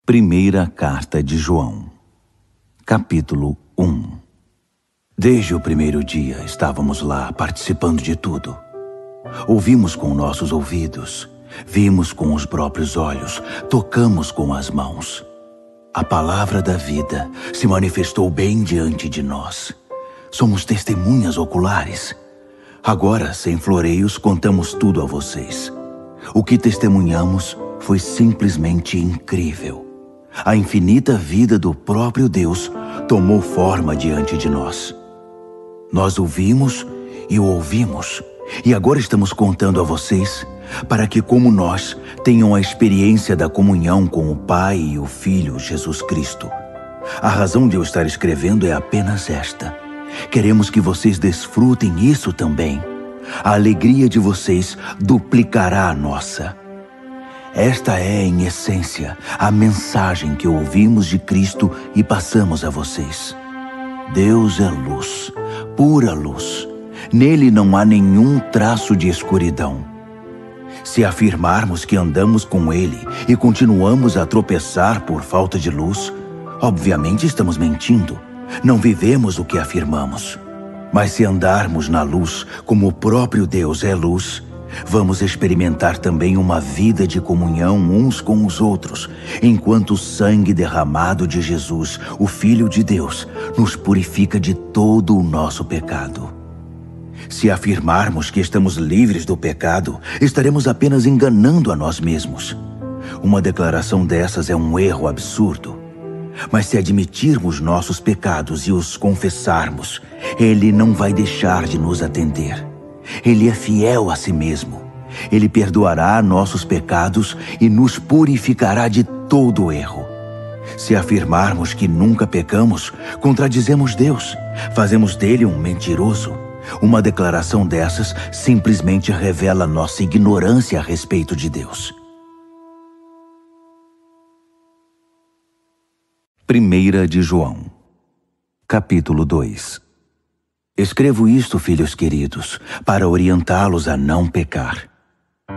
Primeira Carta de João, capítulo 1. Desde o primeiro dia estávamos lá participando de tudo. Ouvimos com nossos ouvidos, vimos com os próprios olhos, tocamos com as mãos. A palavra da vida se manifestou bem diante de nós. Somos testemunhas oculares. Agora, sem floreios, contamos tudo a vocês. O que testemunhamos foi simplesmente incrível. A infinita vida do próprio Deus tomou forma diante de nós. Nós ouvimos e o ouvimos, e agora estamos contando a vocês, para que, como nós, tenham a experiência da comunhão com o Pai e o Filho Jesus Cristo. A razão de eu estar escrevendo é apenas esta. Queremos que vocês desfrutem isso também. A alegria de vocês duplicará a nossa. Esta é, em essência, a mensagem que ouvimos de Cristo e passamos a vocês. Deus é luz, pura luz. Nele não há nenhum traço de escuridão. Se afirmarmos que andamos com Ele e continuamos a tropeçar por falta de luz, obviamente estamos mentindo. Não vivemos o que afirmamos. Mas se andarmos na luz, como o próprio Deus é luz, vamos experimentar também uma vida de comunhão uns com os outros, enquanto o sangue derramado de Jesus, o Filho de Deus, nos purifica de todo o nosso pecado. Se afirmarmos que estamos livres do pecado, estaremos apenas enganando a nós mesmos. Uma declaração dessas é um erro absurdo. Mas se admitirmos nossos pecados e os confessarmos, Ele não vai deixar de nos atender. Ele é fiel a si mesmo. Ele perdoará nossos pecados e nos purificará de todo erro. Se afirmarmos que nunca pecamos, contradizemos Deus. Fazemos dele um mentiroso. Uma declaração dessas simplesmente revela nossa ignorância a respeito de Deus. Primeira de João, capítulo 2. Escrevo isto, filhos queridos, para orientá-los a não pecar.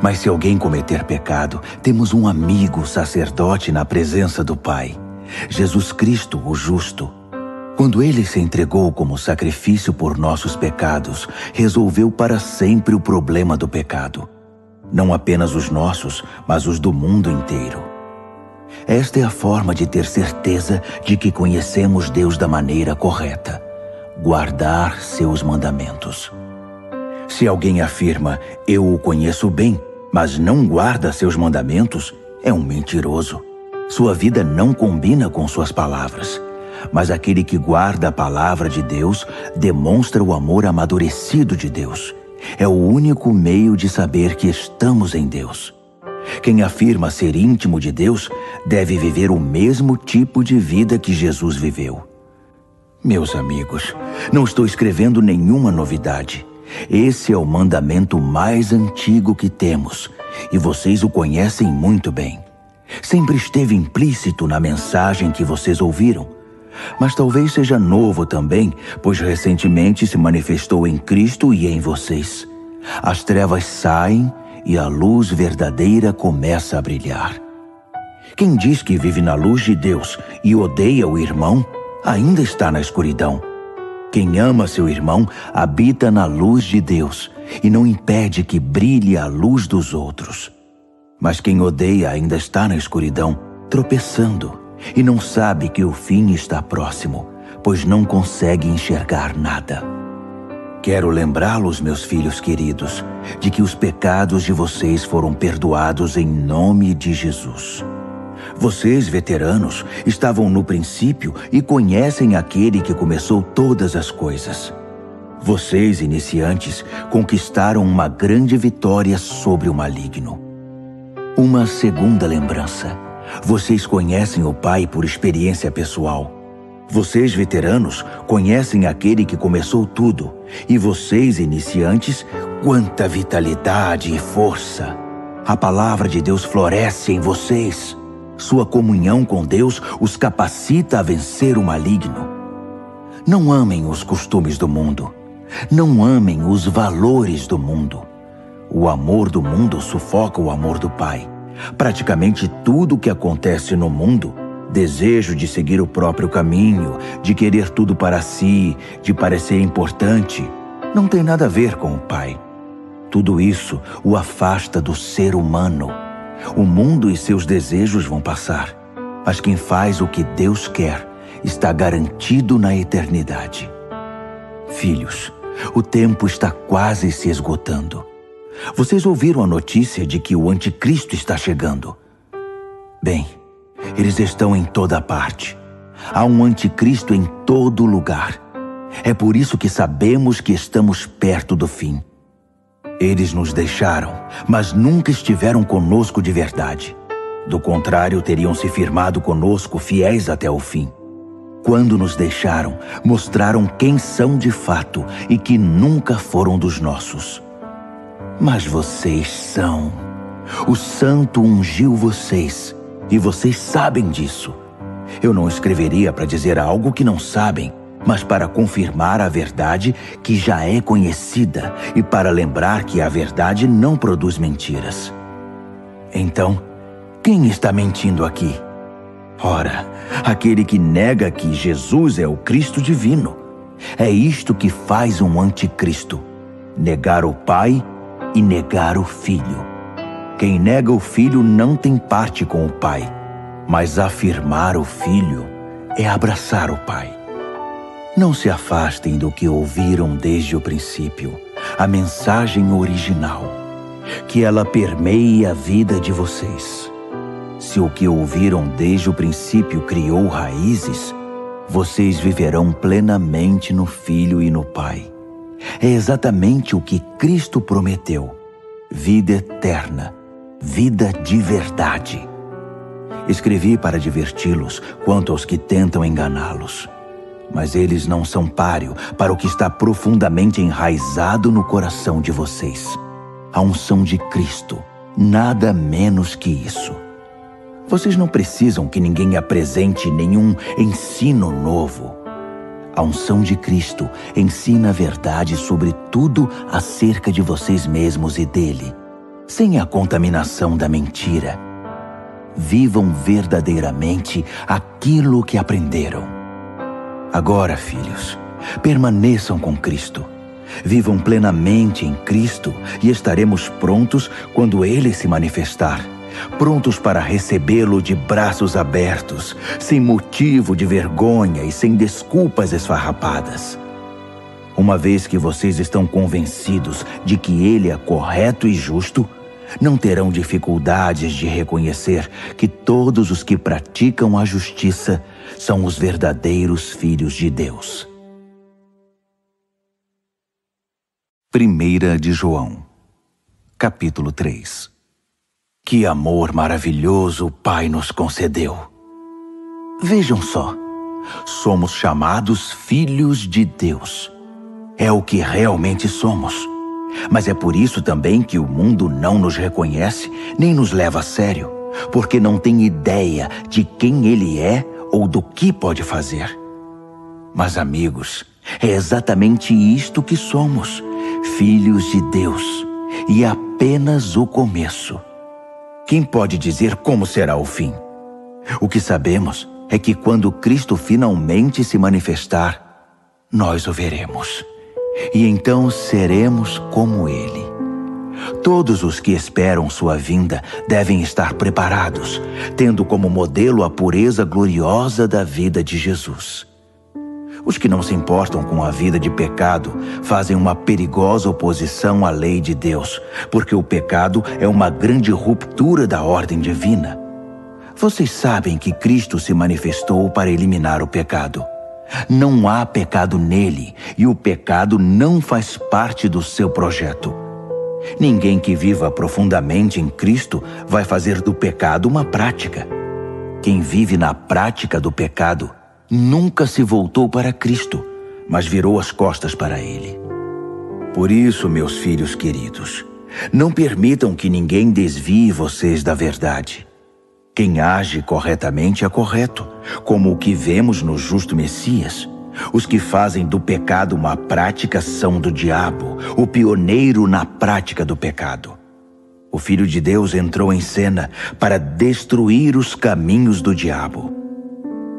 Mas se alguém cometer pecado, temos um amigo sacerdote na presença do Pai, Jesus Cristo, o justo. Quando Ele se entregou como sacrifício por nossos pecados, resolveu para sempre o problema do pecado. Não apenas os nossos, mas os do mundo inteiro. Esta é a forma de ter certeza de que conhecemos Deus da maneira correta. Guardar seus mandamentos. Se alguém afirma, eu o conheço bem, mas não guarda seus mandamentos, é um mentiroso. Sua vida não combina com suas palavras. Mas aquele que guarda a palavra de Deus demonstra o amor amadurecido de Deus. É o único meio de saber que estamos em Deus. Quem afirma ser íntimo de Deus deve viver o mesmo tipo de vida que Jesus viveu. Meus amigos, não estou escrevendo nenhuma novidade. Esse é o mandamento mais antigo que temos, e vocês o conhecem muito bem. Sempre esteve implícito na mensagem que vocês ouviram, mas talvez seja novo também, pois recentemente se manifestou em Cristo e em vocês. As trevas saem e a luz verdadeira começa a brilhar. Quem diz que vive na luz de Deus e odeia o irmão, ainda está na escuridão. Quem ama seu irmão habita na luz de Deus e não impede que brilhe a luz dos outros. Mas quem odeia ainda está na escuridão, tropeçando, e não sabe que o fim está próximo, pois não consegue enxergar nada. Quero lembrá-los, meus filhos queridos, de que os pecados de vocês foram perdoados em nome de Jesus. Vocês, veteranos, estavam no princípio e conhecem aquele que começou todas as coisas. Vocês, iniciantes, conquistaram uma grande vitória sobre o maligno. Uma segunda lembrança. Vocês conhecem o Pai por experiência pessoal. Vocês, veteranos, conhecem aquele que começou tudo. E vocês, iniciantes, quanta vitalidade e força! A palavra de Deus floresce em vocês. Sua comunhão com Deus os capacita a vencer o maligno. Não amem os costumes do mundo. Não amem os valores do mundo. O amor do mundo sufoca o amor do Pai. Praticamente tudo o que acontece no mundo, desejo de seguir o próprio caminho, de querer tudo para si, de parecer importante, não tem nada a ver com o Pai. Tudo isso o afasta do ser humano. O mundo e seus desejos vão passar, mas quem faz o que Deus quer está garantido na eternidade. Filhos, o tempo está quase se esgotando. Vocês ouviram a notícia de que o anticristo está chegando? Bem, eles estão em toda parte. Há um anticristo em todo lugar. É por isso que sabemos que estamos perto do fim. Eles nos deixaram, mas nunca estiveram conosco de verdade. Do contrário, teriam se firmado conosco fiéis até o fim. Quando nos deixaram, mostraram quem são de fato e que nunca foram dos nossos. Mas vocês são. O Santo ungiu vocês, e vocês sabem disso. Eu não escreveria para dizer algo que não sabem, mas para confirmar a verdade que já é conhecida e para lembrar que a verdade não produz mentiras. Então, quem está mentindo aqui? Ora, aquele que nega que Jesus é o Cristo divino. É isto que faz um anticristo: negar o Pai e negar o Filho. Quem nega o Filho não tem parte com o Pai, mas afirmar o Filho é abraçar o Pai. Não se afastem do que ouviram desde o princípio, a mensagem original, que ela permeie a vida de vocês. Se o que ouviram desde o princípio criou raízes, vocês viverão plenamente no Filho e no Pai. É exatamente o que Cristo prometeu: vida eterna, vida de verdade. Escrevi para diverti-los quanto aos que tentam enganá-los. Mas eles não são páreo para o que está profundamente enraizado no coração de vocês: a unção de Cristo, nada menos que isso. Vocês não precisam que ninguém apresente nenhum ensino novo. A unção de Cristo ensina a verdade sobre tudo acerca de vocês mesmos e dele, sem a contaminação da mentira. Vivam verdadeiramente aquilo que aprenderam. Agora, filhos, permaneçam com Cristo. Vivam plenamente em Cristo e estaremos prontos quando Ele se manifestar. Prontos para recebê-lo de braços abertos, sem motivo de vergonha e sem desculpas esfarrapadas. Uma vez que vocês estão convencidos de que Ele é correto e justo, não terão dificuldades de reconhecer que todos os que praticam a justiça são os verdadeiros filhos de Deus. 1 de João, capítulo 3. Que amor maravilhoso o Pai nos concedeu! Vejam só, somos chamados filhos de Deus. É o que realmente somos. Mas é por isso também que o mundo não nos reconhece nem nos leva a sério, porque não tem ideia de quem Ele é ou do que pode fazer. Mas, amigos, é exatamente isto que somos, filhos de Deus, e é apenas o começo. Quem pode dizer como será o fim? O que sabemos é que quando Cristo finalmente se manifestar, nós o veremos. E então seremos como Ele. Todos os que esperam sua vinda devem estar preparados, tendo como modelo a pureza gloriosa da vida de Jesus. Os que não se importam com a vida de pecado fazem uma perigosa oposição à lei de Deus, porque o pecado é uma grande ruptura da ordem divina. Vocês sabem que Cristo se manifestou para eliminar o pecado. Não há pecado nele, e o pecado não faz parte do seu projeto. Ninguém que viva profundamente em Cristo vai fazer do pecado uma prática. Quem vive na prática do pecado nunca se voltou para Cristo, mas virou as costas para Ele. Por isso, meus filhos queridos, não permitam que ninguém desvie vocês da verdade. Quem age corretamente é correto, como o que vemos no justo Messias. Os que fazem do pecado uma prática são do diabo, o pioneiro na prática do pecado. O Filho de Deus entrou em cena para destruir os caminhos do diabo.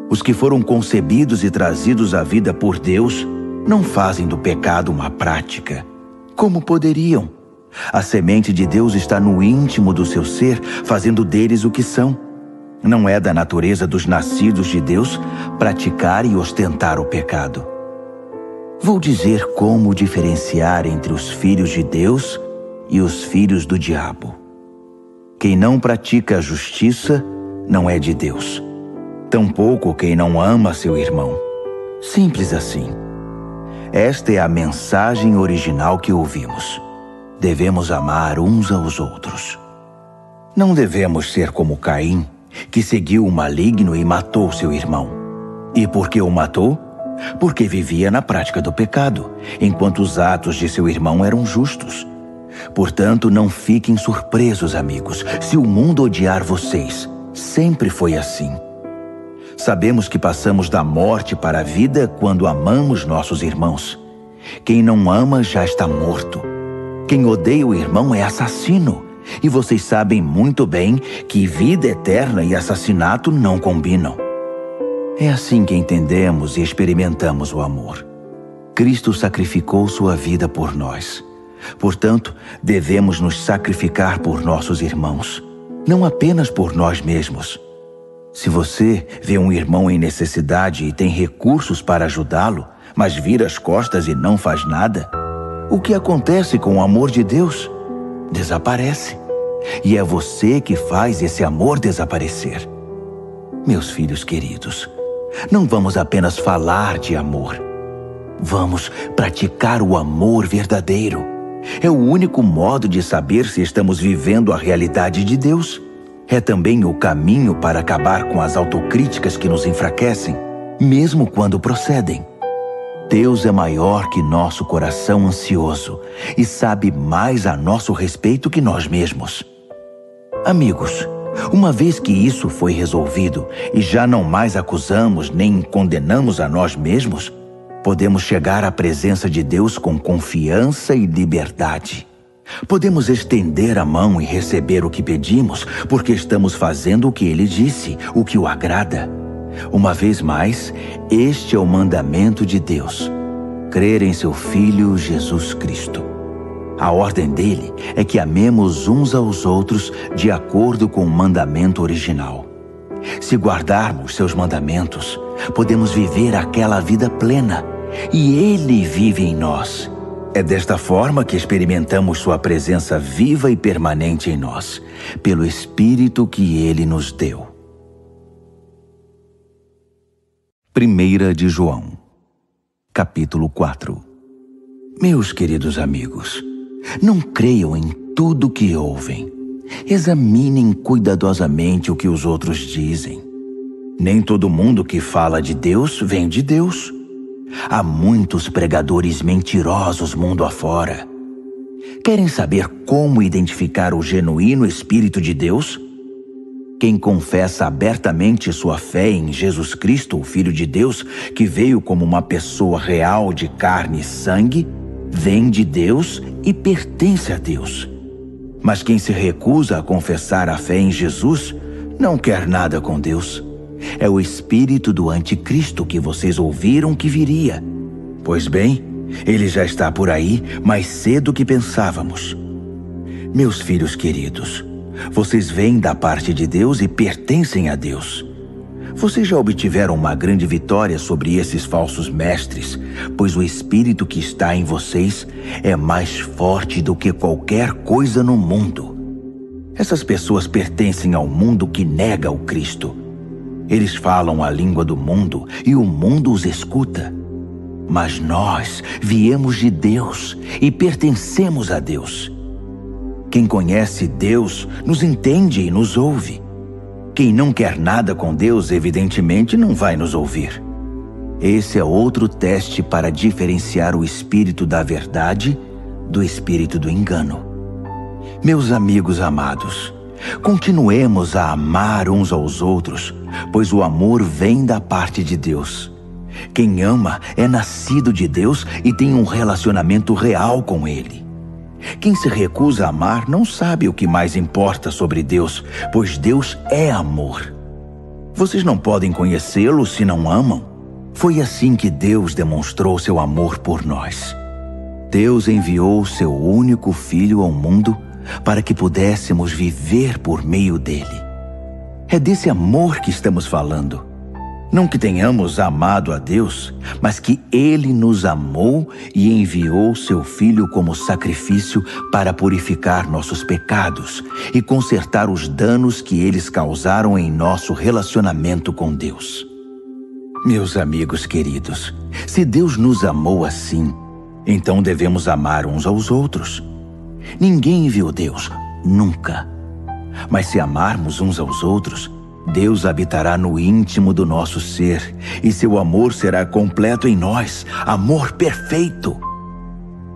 Os que foram concebidos e trazidos à vida por Deus não fazem do pecado uma prática. Como poderiam? A semente de Deus está no íntimo do seu ser, fazendo deles o que são. Não é da natureza dos nascidos de Deus praticar e ostentar o pecado. Vou dizer como diferenciar entre os filhos de Deus e os filhos do diabo. Quem não pratica a justiça não é de Deus. Tampouco quem não ama seu irmão. Simples assim. Esta é a mensagem original que ouvimos. Devemos amar uns aos outros. Não devemos ser como Caim, que seguiu o maligno e matou seu irmão. E por que o matou? Porque vivia na prática do pecado, enquanto os atos de seu irmão eram justos. Portanto, não fiquem surpresos, amigos, se o mundo odiar vocês. Sempre foi assim. Sabemos que passamos da morte para a vida quando amamos nossos irmãos. Quem não ama já está morto. Quem odeia o irmão é assassino. E vocês sabem muito bem que vida eterna e assassinato não combinam. É assim que entendemos e experimentamos o amor. Cristo sacrificou sua vida por nós. Portanto, devemos nos sacrificar por nossos irmãos, não apenas por nós mesmos. Se você vê um irmão em necessidade e tem recursos para ajudá-lo, mas vira as costas e não faz nada, o que acontece com o amor de Deus? Desaparece. E é você que faz esse amor desaparecer. Meus filhos queridos, não vamos apenas falar de amor. Vamos praticar o amor verdadeiro. É o único modo de saber se estamos vivendo a realidade de Deus. É também o caminho para acabar com as autocríticas que nos enfraquecem, mesmo quando procedem. Deus é maior que nosso coração ansioso e sabe mais a nosso respeito que nós mesmos. Amigos, uma vez que isso foi resolvido e já não mais acusamos nem condenamos a nós mesmos, podemos chegar à presença de Deus com confiança e liberdade. Podemos estender a mão e receber o que pedimos, porque estamos fazendo o que Ele disse, o que o agrada. Uma vez mais, este é o mandamento de Deus: crer em seu Filho Jesus Cristo. A ordem dele é que amemos uns aos outros de acordo com o mandamento original. Se guardarmos seus mandamentos, podemos viver aquela vida plena, e Ele vive em nós. É desta forma que experimentamos sua presença viva e permanente em nós, pelo Espírito que Ele nos deu. 1 de João, capítulo 4. Meus queridos amigos, não creiam em tudo que ouvem. Examinem cuidadosamente o que os outros dizem. Nem todo mundo que fala de Deus vem de Deus. Há muitos pregadores mentirosos mundo afora. Querem saber como identificar o genuíno Espírito de Deus? Quem confessa abertamente sua fé em Jesus Cristo, o Filho de Deus, que veio como uma pessoa real de carne e sangue, vem de Deus e pertence a Deus. Mas quem se recusa a confessar a fé em Jesus, não quer nada com Deus. É o espírito do anticristo que vocês ouviram que viria. Pois bem, ele já está por aí mais cedo que pensávamos. Meus filhos queridos, vocês vêm da parte de Deus e pertencem a Deus. Vocês já obtiveram uma grande vitória sobre esses falsos mestres, pois o Espírito que está em vocês é mais forte do que qualquer coisa no mundo. Essas pessoas pertencem ao mundo que nega o Cristo. Eles falam a língua do mundo e o mundo os escuta. Mas nós viemos de Deus e pertencemos a Deus. Quem conhece Deus nos entende e nos ouve. Quem não quer nada com Deus, evidentemente, não vai nos ouvir. Esse é outro teste para diferenciar o espírito da verdade do espírito do engano. Meus amigos amados, continuemos a amar uns aos outros, pois o amor vem da parte de Deus. Quem ama é nascido de Deus e tem um relacionamento real com Ele. Quem se recusa a amar não sabe o que mais importa sobre Deus, pois Deus é amor. Vocês não podem conhecê-lo se não amam. Foi assim que Deus demonstrou seu amor por nós. Deus enviou seu único Filho ao mundo para que pudéssemos viver por meio dele. É desse amor que estamos falando. Não que tenhamos amado a Deus, mas que Ele nos amou e enviou seu Filho como sacrifício para purificar nossos pecados e consertar os danos que eles causaram em nosso relacionamento com Deus. Meus amigos queridos, se Deus nos amou assim, então devemos amar uns aos outros. Ninguém viu Deus, nunca. Mas se amarmos uns aos outros, Deus habitará no íntimo do nosso ser e seu amor será completo em nós, amor perfeito.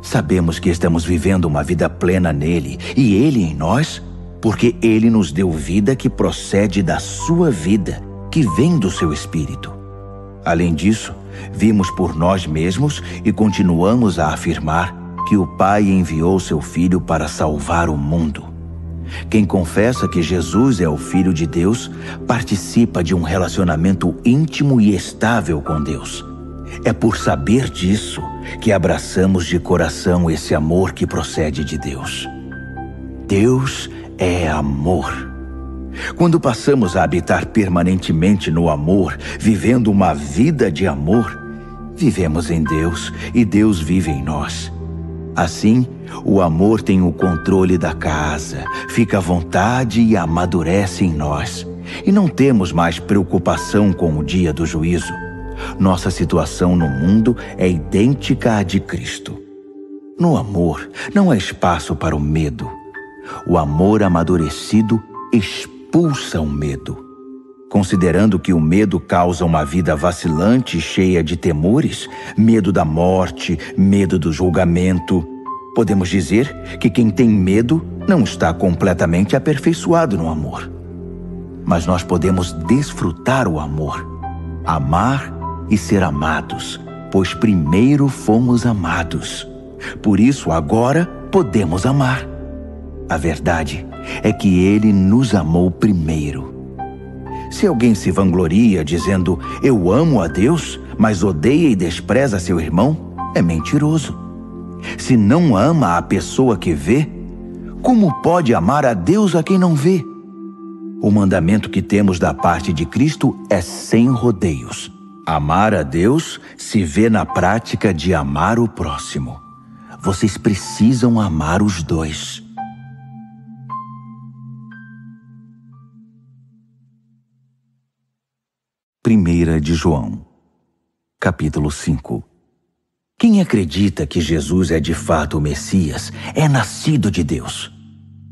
Sabemos que estamos vivendo uma vida plena nele e ele em nós, porque ele nos deu vida que procede da sua vida, que vem do seu Espírito. Além disso, vimos por nós mesmos e continuamos a afirmar que o Pai enviou seu Filho para salvar o mundo. Quem confessa que Jesus é o Filho de Deus participa de um relacionamento íntimo e estável com Deus. É por saber disso que abraçamos de coração esse amor que procede de Deus. Deus é amor. Quando passamos a habitar permanentemente no amor, vivendo uma vida de amor, vivemos em Deus e Deus vive em nós. Assim, o amor tem o controle da casa, fica à vontade e amadurece em nós. E não temos mais preocupação com o dia do juízo. Nossa situação no mundo é idêntica à de Cristo. No amor, não há espaço para o medo. O amor amadurecido expulsa o medo. Considerando que o medo causa uma vida vacilante e cheia de temores, medo da morte, medo do julgamento, podemos dizer que quem tem medo não está completamente aperfeiçoado no amor. Mas nós podemos desfrutar o amor, amar e ser amados, pois primeiro fomos amados. Por isso agora podemos amar. A verdade é que Ele nos amou primeiro. Se alguém se vangloria dizendo, eu amo a Deus, mas odeia e despreza seu irmão, é mentiroso. Se não ama a pessoa que vê, como pode amar a Deus a quem não vê? O mandamento que temos da parte de Cristo é sem rodeios. Amar a Deus se vê na prática de amar o próximo. Vocês precisam amar os dois. Primeira de João, capítulo 5. Quem acredita que Jesus é de fato o Messias é nascido de Deus.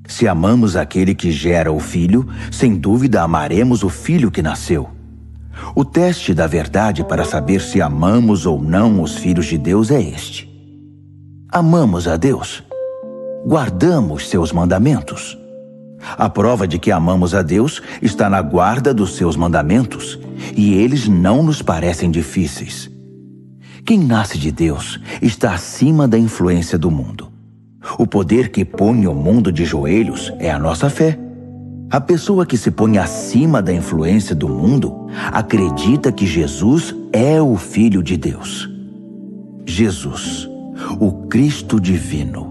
Se amamos aquele que gera o Filho, sem dúvida amaremos o Filho que nasceu. O teste da verdade para saber se amamos ou não os filhos de Deus é este: amamos a Deus? Guardamos seus mandamentos? A prova de que amamos a Deus está na guarda dos seus mandamentos, e eles não nos parecem difíceis. Quem nasce de Deus está acima da influência do mundo. O poder que põe o mundo de joelhos é a nossa fé. A pessoa que se põe acima da influência do mundo acredita que Jesus é o Filho de Deus. Jesus, o Cristo divino.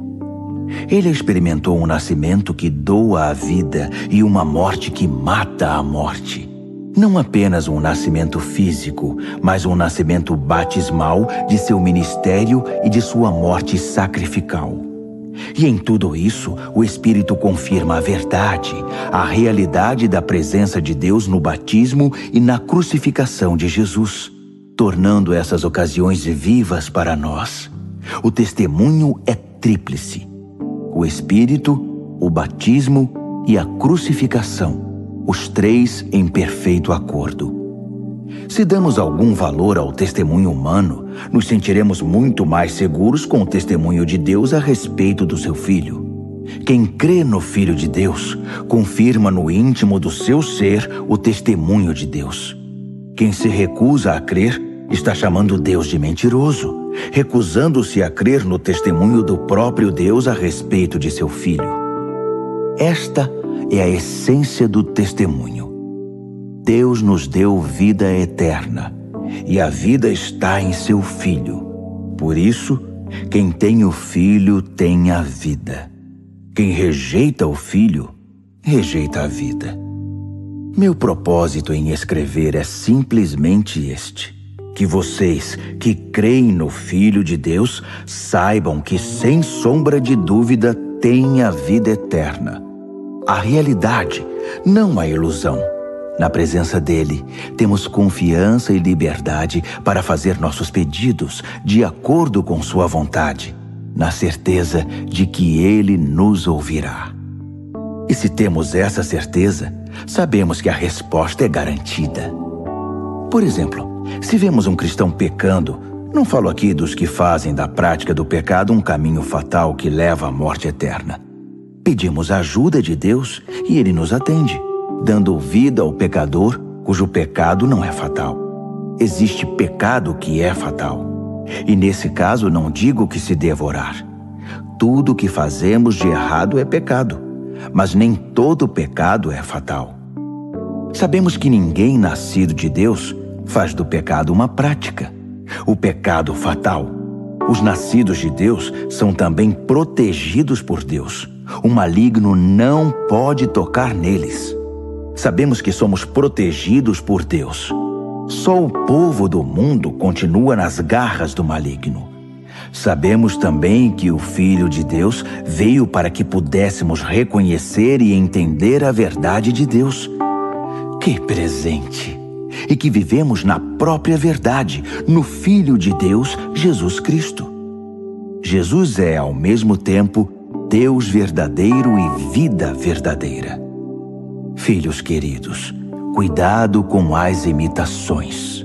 Ele experimentou um nascimento que doa a vida e uma morte que mata a morte. Não apenas um nascimento físico, mas um nascimento batismal de seu ministério e de sua morte sacrificial. E em tudo isso, o Espírito confirma a verdade, a realidade da presença de Deus no batismo e na crucificação de Jesus, tornando essas ocasiões vivas para nós. O testemunho é tríplice: o Espírito, o batismo e a crucificação, os três em perfeito acordo. Se damos algum valor ao testemunho humano, nos sentiremos muito mais seguros com o testemunho de Deus a respeito do seu Filho. Quem crê no Filho de Deus, confirma no íntimo do seu ser o testemunho de Deus. Quem se recusa a crer, está chamando Deus de mentiroso, recusando-se a crer no testemunho do próprio Deus a respeito de seu Filho. Esta é a essência do testemunho. Deus nos deu vida eterna, e a vida está em seu Filho. Por isso, quem tem o Filho tem a vida. Quem rejeita o Filho, rejeita a vida. Meu propósito em escrever é simplesmente este: que vocês que creem no Filho de Deus saibam que, sem sombra de dúvida, têm a vida eterna. A realidade, não a ilusão. Na presença dele, temos confiança e liberdade para fazer nossos pedidos de acordo com sua vontade, na certeza de que ele nos ouvirá. E se temos essa certeza, sabemos que a resposta é garantida. Por exemplo, se vemos um cristão pecando, não falo aqui dos que fazem da prática do pecado um caminho fatal que leva à morte eterna. Pedimos a ajuda de Deus e ele nos atende, dando vida ao pecador cujo pecado não é fatal. Existe pecado que é fatal. E nesse caso não digo que se devorar. Tudo que fazemos de errado é pecado, mas nem todo pecado é fatal. Sabemos que ninguém nascido de Deus faz do pecado uma prática, o pecado fatal. Os nascidos de Deus são também protegidos por Deus. O maligno não pode tocar neles. Sabemos que somos protegidos por Deus. Só o povo do mundo continua nas garras do maligno. Sabemos também que o Filho de Deus veio para que pudéssemos reconhecer e entender a verdade de Deus. Que presente! E que vivemos na própria verdade, no Filho de Deus, Jesus Cristo. Jesus é, ao mesmo tempo, Deus verdadeiro e vida verdadeira. Filhos queridos, cuidado com as imitações.